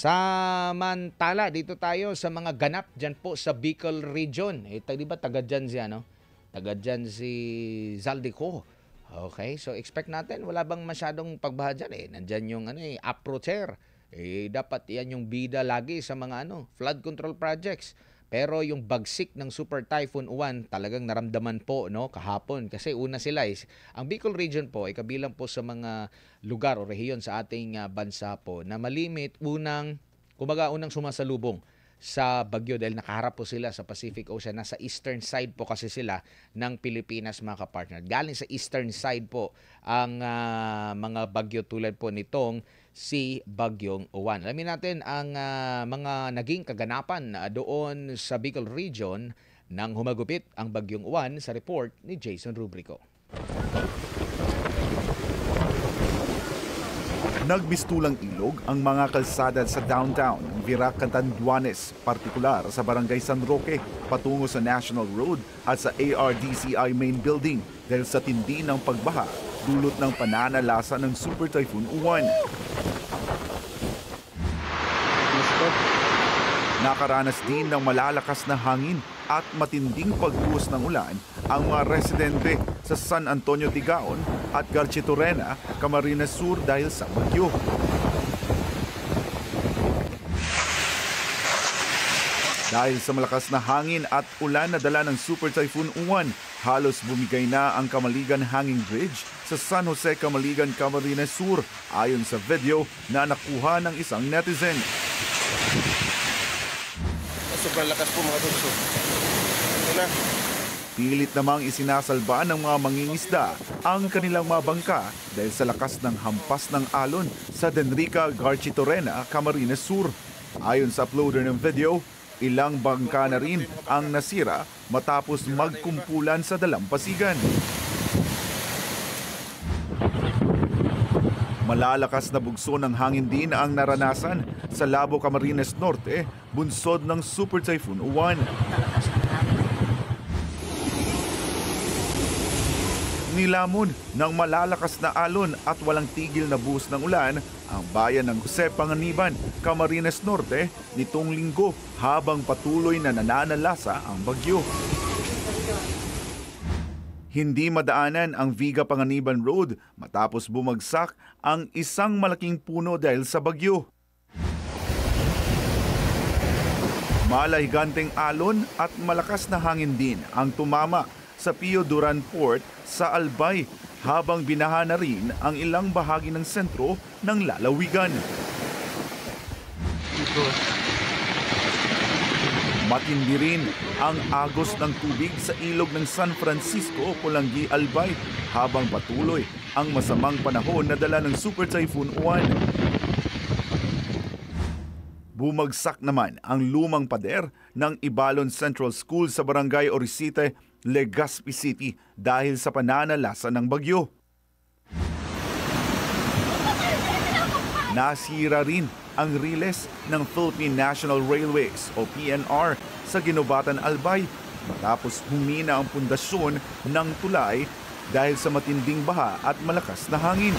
Samantala, dito tayo sa mga ganap dyan po sa Bicol Region. Di ba taga dyan si, taga dyan si Zaldico. Okay, so expect natin, wala bang masyadong pagbaha dyan Nandyan yung approacher. Dapat yan yung bida lagi sa mga flood control projects. Pero yung bagsik ng Super Typhoon Uwan talagang naramdaman po kahapon kasi una sila ang Bicol Region po ay kabilang po sa mga lugar o rehiyon sa ating bansa po na malimit unang sumasalubong sa bagyo dahil nakaharap po sila sa Pacific Ocean. Nasa eastern side po kasi sila ng Pilipinas, mga kapartner. Galing sa eastern side po ang mga bagyo tulad po nitong si Bagyong Uwan. Alamin natin ang mga naging kaganapan doon sa Bicol Region nang humagupit ang Bagyong Uwan sa report ni Jason Rubrico. Nagmistulang ilog ang mga kalsada sa downtown ng Virac, Catanduanes, partikular sa Barangay San Roque, patungo sa National Road at sa ARDCI Main Building dahil sa tindi ng pagbaha dulot ng pananalasa ng Super Typhoon Uwan. Nakaranas din ng malalakas na hangin at matinding pagbuhos ng ulan ang mga residente sa San Antonio de Gaon at Garchitorena, Camarines Sur dahil sa bagyo. Dahil sa malakas na hangin at ulan na dala ng Super Typhoon Uwan, halos bumigay na ang Kamaligan Hanging Bridge sa San Jose, Kamaligan, Camarines Sur ayon sa video na nakuha ng isang netizen. Sobrang lakas po mga bunso. Ito na. Pilit namang isinasalba ng mga mangingisda ang kanilang mga bangka dahil sa lakas ng hampas ng alon sa Denrica, Garchitorena, Camarines Sur. Ayon sa uploader ng video, ilang bangka na rin ang nasira matapos magkumpulan sa dalampasigan. Malalakas na bugso ng hangin din ang naranasan sa Labo, Camarines Norte, bunsod ng Super Typhoon Uwan. Nilamon ng malalakas na alon at walang tigil na buhos ng ulan ang bayan ng Jose Panganiban, Camarines Norte nitong linggo habang patuloy na nananalasa ang bagyo. Hindi madaanan ang Viga Panganiban Road matapos bumagsak ang isang malaking puno dahil sa bagyo. Malahiganteng alon at malakas na hangin din ang tumama sa Pio Duran Port sa Albay habang binaha na rin ang ilang bahagi ng sentro ng lalawigan. Matindi rin ang agos ng tubig sa ilog ng San Francisco, Pulangi, Albay habang patuloy ang masamang panahon na dala ng Super Typhoon Uwan. Bumagsak naman ang lumang pader ng Ibalon Central School sa Barangay Orisite, Legazpi City dahil sa pananalasa ng bagyo. Nasira rin ang riles ng Philippine National Railways o PNR sa Ginobatan, Albay matapos humina ang pundasyon ng tulay dahil sa matinding baha at malakas na hangin.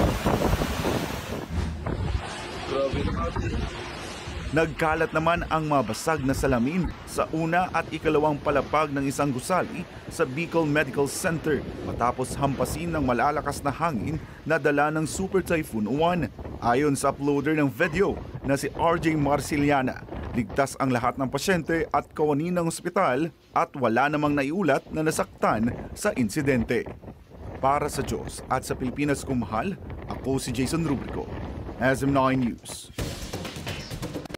Nagkalat naman ang mabasag na salamin sa una at ikalawang palapag ng isang gusali sa Bicol Medical Center matapos hampasin ng malalakas na hangin na dala ng Super Typhoon Uwan. Ayon sa uploader ng video na si RJ Marciliana, ligtas ang lahat ng pasyente at kawani ng ospital at wala namang naiulat na nasaktan sa insidente. Para sa Diyos at sa Pilipinas kumahal, ako si Jason Rubrico, SM9 News.